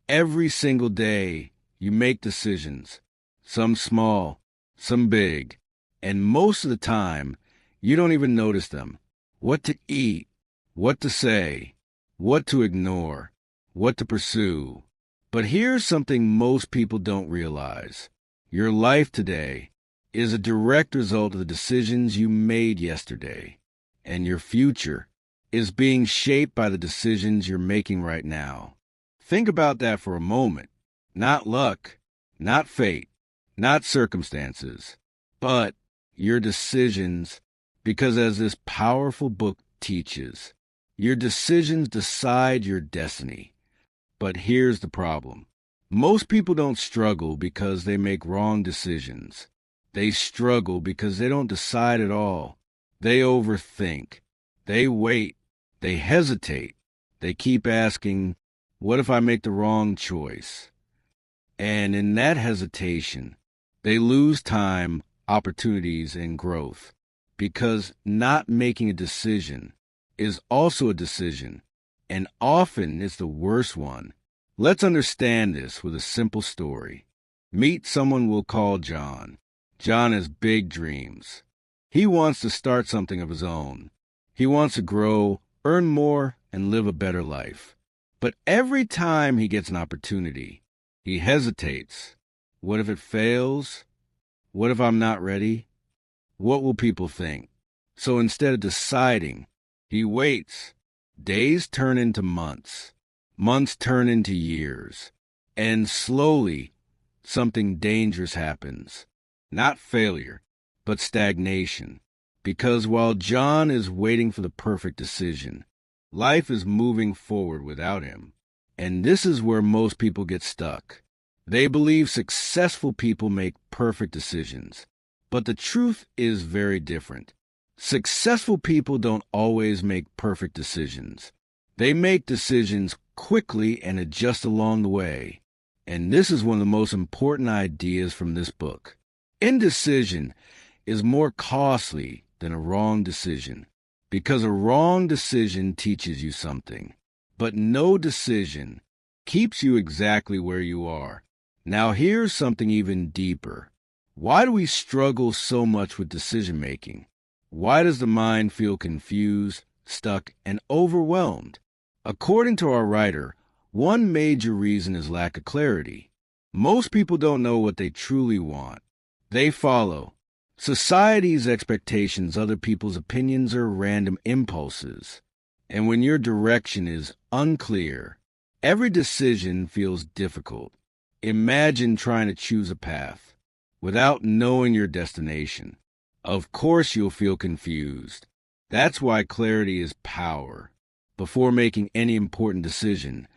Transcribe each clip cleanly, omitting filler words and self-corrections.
Every single day, you make decisions, some small, some big, and most of the time, you don't even notice them. What to eat, what to say, what to ignore, what to pursue. But here's something most people don't realize. Your life today is a direct result of the decisions you made yesterday, and your future is being shaped by the decisions you're making right now. Think about that for a moment. Not luck, not fate, not circumstances, but your decisions, because as this powerful book teaches, your decisions decide your destiny. But here's the problem. Most people don't struggle because they make wrong decisions. They struggle because they don't decide at all. They overthink. They wait. They hesitate. They keep asking, what if I make the wrong choice? And in that hesitation, they lose time, opportunities, and growth. Because not making a decision is also a decision, and often it's the worst one. Let's understand this with a simple story. Meet someone we'll call John. John has big dreams. He wants to start something of his own. He wants to grow, earn more, and live a better life. But every time he gets an opportunity, he hesitates. What if it fails? What if I'm not ready? What will people think? So instead of deciding, he waits. Days turn into months. Months turn into years. And slowly, something dangerous happens. Not failure, but stagnation. Because while John is waiting for the perfect decision, life is moving forward without him. And this is where most people get stuck. They believe successful people make perfect decisions. But the truth is very different. Successful people don't always make perfect decisions. They make decisions quickly and adjust along the way. And this is one of the most important ideas from this book. Indecision is more costly than a wrong decision, because a wrong decision teaches you something, but no decision keeps you exactly where you are. Now here's something even deeper. Why do we struggle so much with decision-making? Why does the mind feel confused, stuck, and overwhelmed? According to our writer, one major reason is lack of clarity. Most people don't know what they truly want. They follow society's expectations, other people's opinions, or random impulses. And when your direction is unclear, every decision feels difficult. Imagine trying to choose a path without knowing your destination. Of course you'll feel confused. That's why clarity is power. Before making any important decision,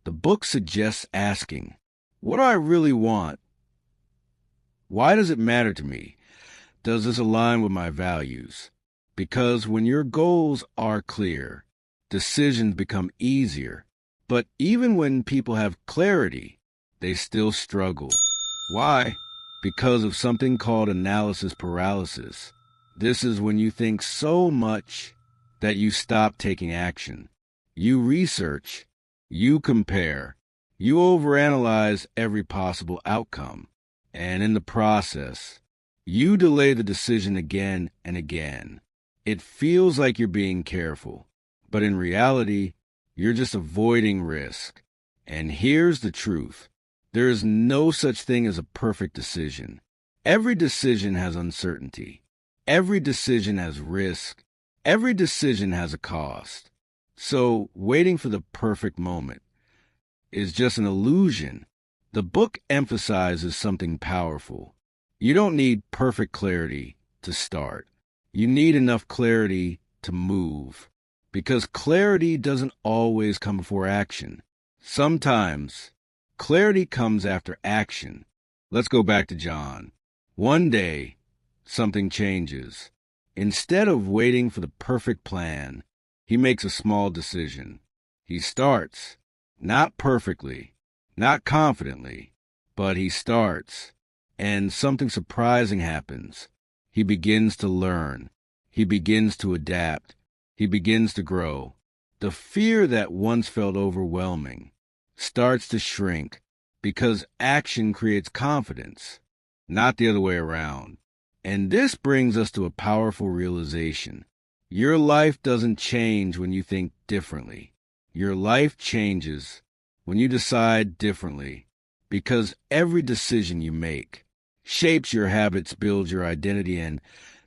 the book suggests asking, what do I really want? Why does it matter to me? Does this align with my values? Because when your goals are clear, decisions become easier. But even when people have clarity, they still struggle. Why? Because of something called analysis paralysis. This is when you think so much that you stop taking action. You research, you compare, you overanalyze every possible outcome. And in the process, you delay the decision again and again. It feels like you're being careful, but in reality, you're just avoiding risk. And here's the truth. There is no such thing as a perfect decision. Every decision has uncertainty. Every decision has risk. Every decision has a cost. So waiting for the perfect moment is just an illusion. The book emphasizes something powerful. You don't need perfect clarity to start. You need enough clarity to move. Because clarity doesn't always come before action. Sometimes clarity comes after action. Let's go back to John. One day, something changes. Instead of waiting for the perfect plan, he makes a small decision. He starts, not perfectly, not confidently, but he starts, and something surprising happens. He begins to learn. He begins to adapt. He begins to grow. The fear that once felt overwhelming starts to shrink because action creates confidence, not the other way around. And this brings us to a powerful realization. Your life doesn't change when you think differently. Your life changes when you decide differently, because every decision you make shapes your habits, builds your identity, and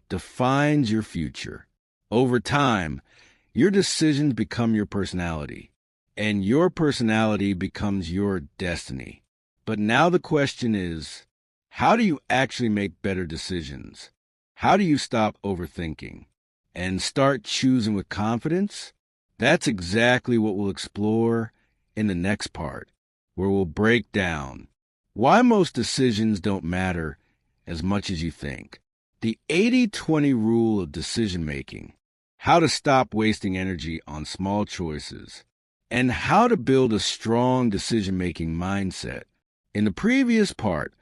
defines your future. Over time, your decisions become your personality, and your personality becomes your destiny. But now the question is, how do you actually make better decisions? How do you stop overthinking and start choosing with confidence? That's exactly what we'll explore in the next part, where we'll break down why most decisions don't matter as much as you think, the 80-20 rule of decision-making, how to stop wasting energy on small choices, and how to build a strong decision-making mindset. In the previous part,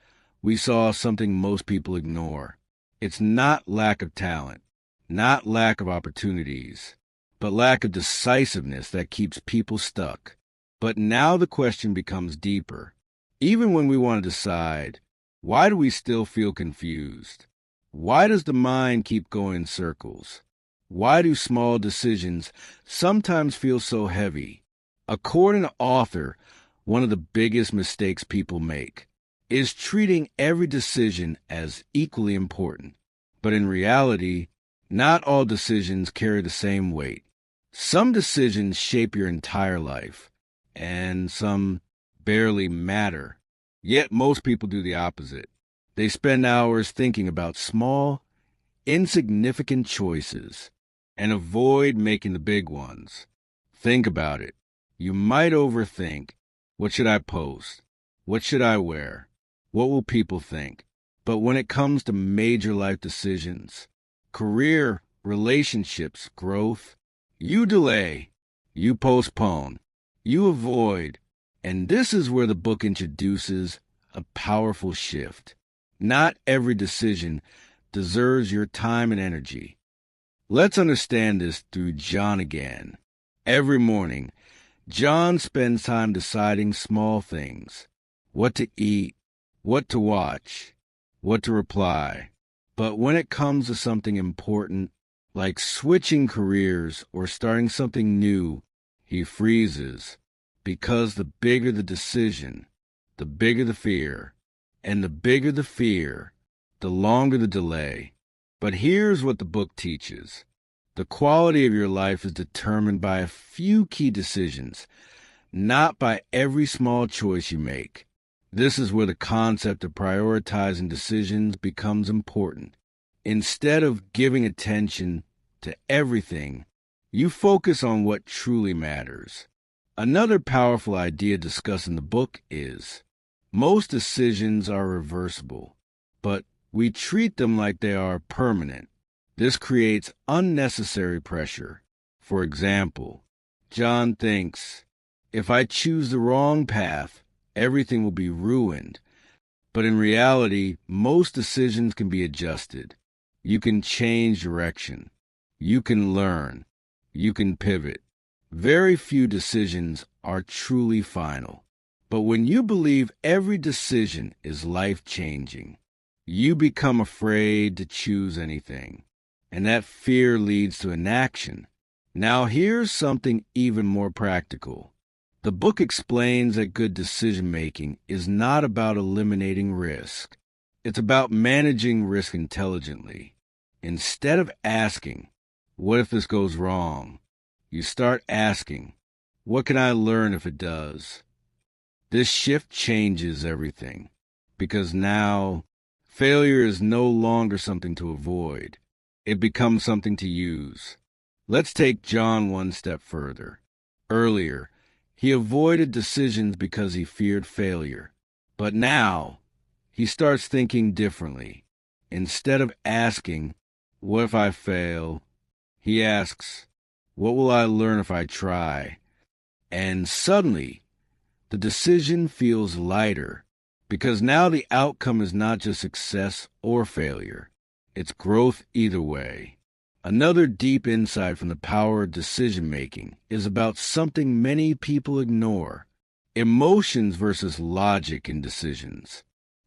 we saw something most people ignore. It's not lack of talent, not lack of opportunities, but lack of decisiveness that keeps people stuck. But now the question becomes deeper. Even when we want to decide, why do we still feel confused? Why does the mind keep going in circles? Why do small decisions sometimes feel so heavy? According to author, one of the biggest mistakes people make is treating every decision as equally important. But in reality, not all decisions carry the same weight. Some decisions shape your entire life, and some barely matter. Yet most people do the opposite. They spend hours thinking about small, insignificant choices and avoid making the big ones. Think about it. You might overthink, what should I post? What should I wear? What will people think? But when it comes to major life decisions, career, relationships, growth, you delay, you postpone, you avoid. And this is where the book introduces a powerful shift. Not every decision deserves your time and energy. Let's understand this through John again. Every morning, John spends time deciding small things: what to eat, what to watch, what to reply. But when it comes to something important, like switching careers or starting something new, he freezes, because the bigger the decision, the bigger the fear, and the bigger the fear, the longer the delay. But here's what the book teaches. The quality of your life is determined by a few key decisions, not by every small choice you make. This is where the concept of prioritizing decisions becomes important. Instead of giving attention to everything, you focus on what truly matters. Another powerful idea discussed in the book is, most decisions are reversible, but we treat them like they are permanent. This creates unnecessary pressure. For example, John thinks, if I choose the wrong path, everything will be ruined. But in reality, most decisions can be adjusted. You can change direction. You can learn. You can pivot. Very few decisions are truly final. But when you believe every decision is life-changing, you become afraid to choose anything. And that fear leads to inaction. Now here's something even more practical. The book explains that good decision-making is not about eliminating risk. It's about managing risk intelligently. Instead of asking, what if this goes wrong? You start asking, what can I learn if it does? This shift changes everything, because now failure is no longer something to avoid. It becomes something to use. Let's take John one step further. Earlier, he avoided decisions because he feared failure. But now, he starts thinking differently. Instead of asking, what if I fail? He asks, what will I learn if I try? And suddenly, the decision feels lighter, because now the outcome is not just success or failure. It's growth either way. Another deep insight from the power of decision-making is about something many people ignore: Emotions versus logic in decisions.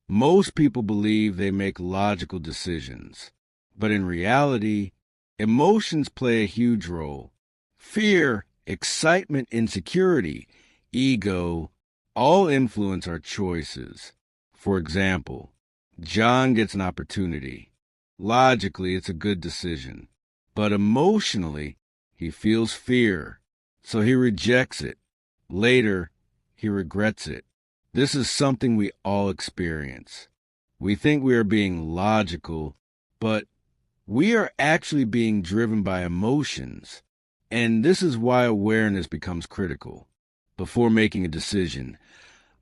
Most people believe they make logical decisions, but in reality, emotions play a huge role. Fear, excitement, insecurity, ego, all influence our choices. For example, John gets an opportunity. Logically, it's a good decision, but emotionally, he feels fear, so he rejects it. Later, he regrets it. This is something we all experience. We think we are being logical, but we are actually being driven by emotions. And this is why awareness becomes critical. Before making a decision,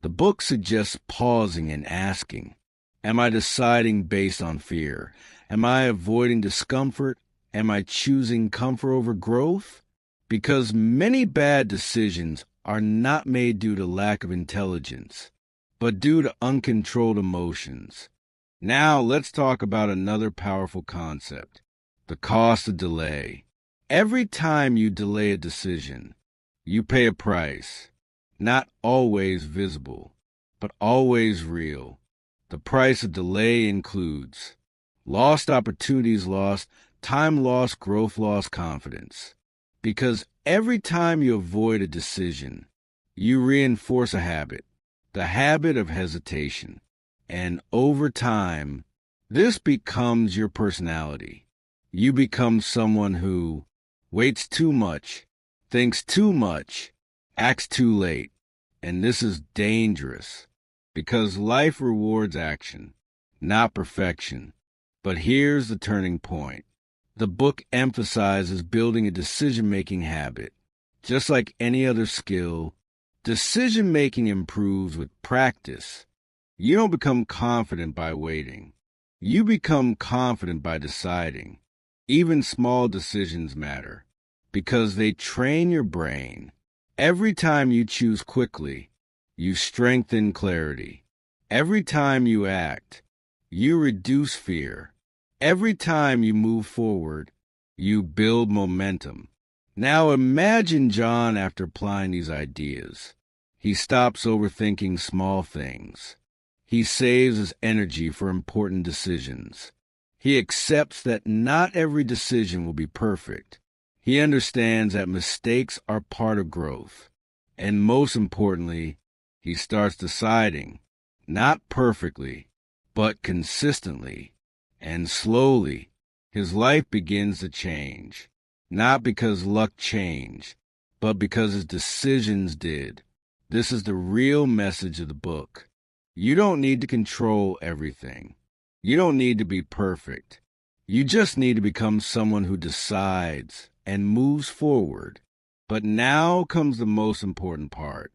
the book suggests pausing and asking, am I deciding based on fear? Am I avoiding discomfort? Am I choosing comfort over growth? Because many bad decisions are not made due to lack of intelligence, but due to uncontrolled emotions. Now let's talk about another powerful concept, the cost of delay. Every time you delay a decision, you pay a price, not always visible, but always real. The price of delay includes lost opportunities lost, time lost, growth lost, confidence. Because every time you avoid a decision, you reinforce a habit, the habit of hesitation. And over time, this becomes your personality. You become someone who waits too much, thinks too much, acts too late. And this is dangerous because life rewards action, not perfection. But here's the turning point. The book emphasizes building a decision-making habit. Just like any other skill, decision-making improves with practice. You don't become confident by waiting. You become confident by deciding. Even small decisions matter because they train your brain. Every time you choose quickly, you strengthen clarity. Every time you act, you reduce fear. Every time you move forward, you build momentum. Now imagine John after applying these ideas. He stops overthinking small things. He saves his energy for important decisions. He accepts that not every decision will be perfect. He understands that mistakes are part of growth. And most importantly, he starts deciding, not perfectly, but consistently. And slowly, his life begins to change, not because luck changed, but because his decisions did. This is the real message of the book. You don't need to control everything. You don't need to be perfect. You just need to become someone who decides and moves forward. But now comes the most important part.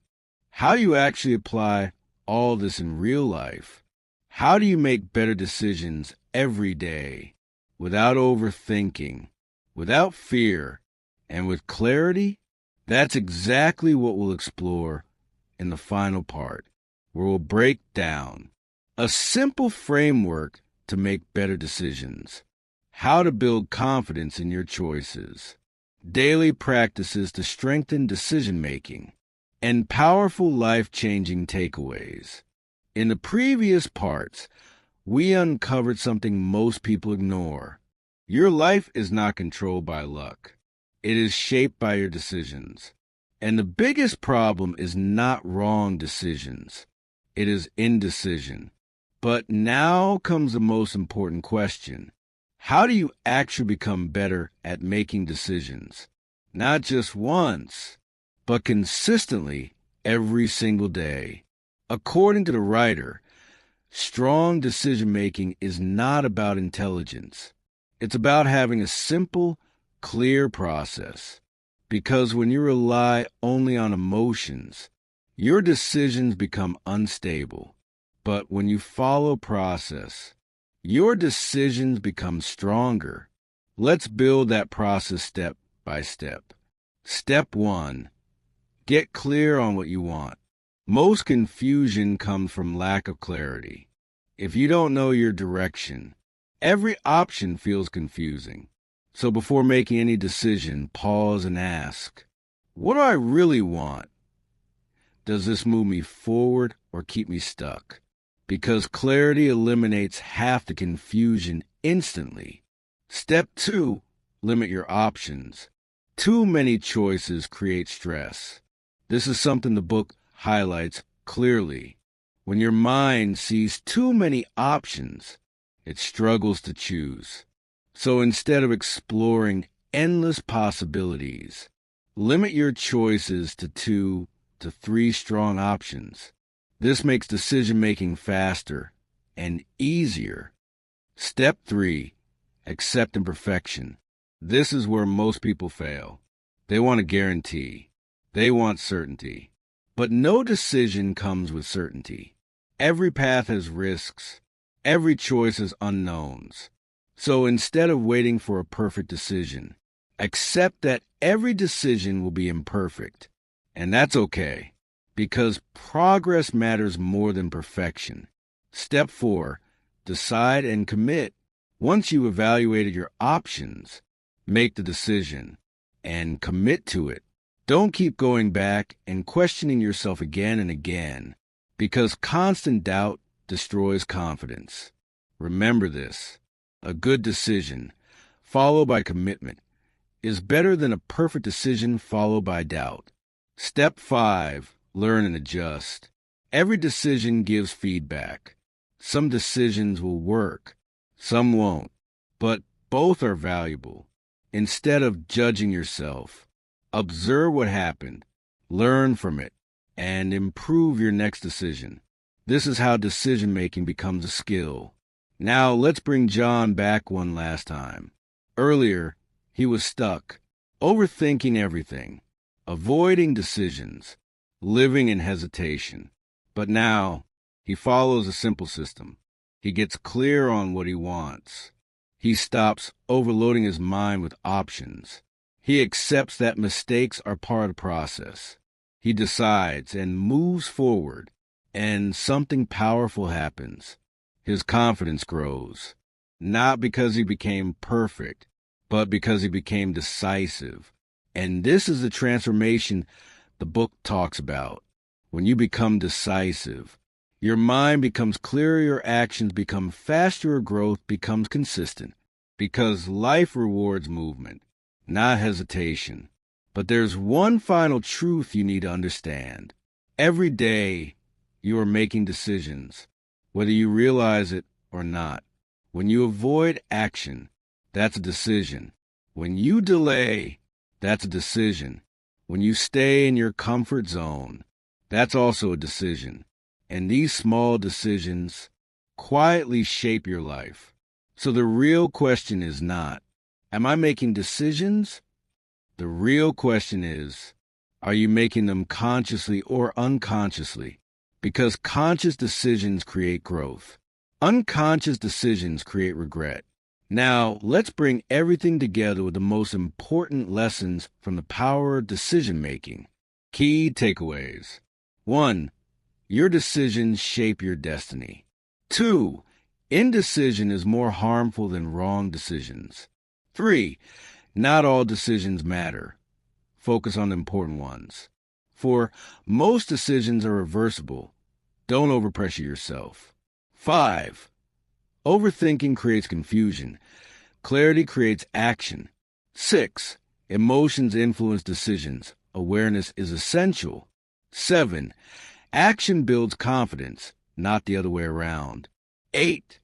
How do you actually apply all this in real life? How do you make better decisions every day without overthinking, without fear, and with clarity? That's exactly what we'll explore in the final part, where we'll break down a simple framework to make better decisions, how to build confidence in your choices, daily practices to strengthen decision-making, and powerful life-changing takeaways. In the previous parts, we uncovered something most people ignore. Your life is not controlled by luck. It is shaped by your decisions. And the biggest problem is not wrong decisions. It is indecision. But now comes the most important question. How do you actually become better at making decisions? Not just once, but consistently every single day. According to the writer, strong decision-making is not about intelligence. It's about having a simple, clear process. Because when you rely only on emotions, your decisions become unstable. But when you follow process, your decisions become stronger. Let's build that process step by step. Step 1. Get clear on what you want. Most confusion comes from lack of clarity. If you don't know your direction, every option feels confusing. So before making any decision, pause and ask, what do I really want? Does this move me forward or keep me stuck? Because clarity eliminates half the confusion instantly. Step 2, limit your options. Too many choices create stress. This is something the book highlights clearly. When your mind sees too many options, it struggles to choose. So instead of exploring endless possibilities, limit your choices to 2 to 3 strong options. This makes decision-making faster and easier. Step 3, accept imperfection. This is where most people fail. They want a guarantee. They want certainty. But no decision comes with certainty. Every path has risks. Every choice has unknowns. So instead of waiting for a perfect decision, accept that every decision will be imperfect. And that's okay, because progress matters more than perfection. Step 4, decide and commit. Once you've evaluated your options, make the decision and commit to it. Don't keep going back and questioning yourself again and again, because constant doubt destroys confidence. Remember this: a good decision, followed by commitment, is better than a perfect decision followed by doubt. Step 5, learn and adjust. Every decision gives feedback. Some decisions will work, some won't, but both are valuable. Instead of judging yourself, observe what happened, learn from it, and improve your next decision. This is how decision-making becomes a skill. Now let's bring John back one last time. Earlier, he was stuck, overthinking everything, avoiding decisions, living in hesitation. But now, he follows a simple system. He gets clear on what he wants. He stops overloading his mind with options. He accepts that mistakes are part of the process. He decides and moves forward, and something powerful happens. His confidence grows, not because he became perfect, but because he became decisive. And this is the transformation the book talks about. When you become decisive, your mind becomes clearer, your actions become faster, your growth becomes consistent. Because life rewards movement, not hesitation. But there's one final truth you need to understand. Every day, you are making decisions, whether you realize it or not. When you avoid action, that's a decision. When you delay, that's a decision. When you stay in your comfort zone, that's also a decision. And these small decisions quietly shape your life. So the real question is not, am I making decisions? The real question is, are you making them consciously or unconsciously? Because conscious decisions create growth. Unconscious decisions create regret. Now, let's bring everything together with the most important lessons from the power of decision-making. Key takeaways. 1. Your decisions shape your destiny. 2. Indecision is more harmful than wrong decisions. 3. Not all decisions matter. Focus on the important ones. 4. Most decisions are reversible. Don't overpressure yourself. 5. Overthinking creates confusion. Clarity creates action. 6. Emotions influence decisions. Awareness is essential. 7. Action builds confidence, not the other way around. 8.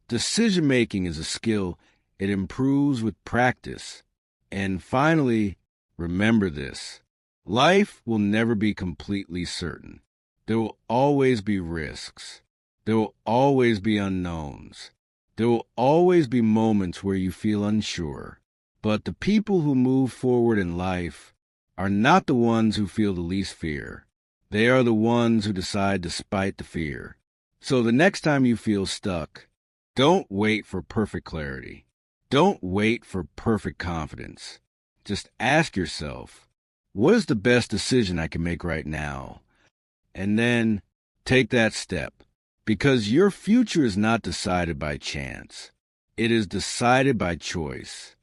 Decision-making is a skill. It improves with practice. And finally, remember this: life will never be completely certain. There will always be risks. There will always be unknowns. There will always be moments where you feel unsure. But the people who move forward in life are not the ones who feel the least fear. They are the ones who decide despite the fear. So the next time you feel stuck, don't wait for perfect clarity. Don't wait for perfect confidence. Just ask yourself, what is the best decision I can make right now? And then take that step. Because your future is not decided by chance. It is decided by choice.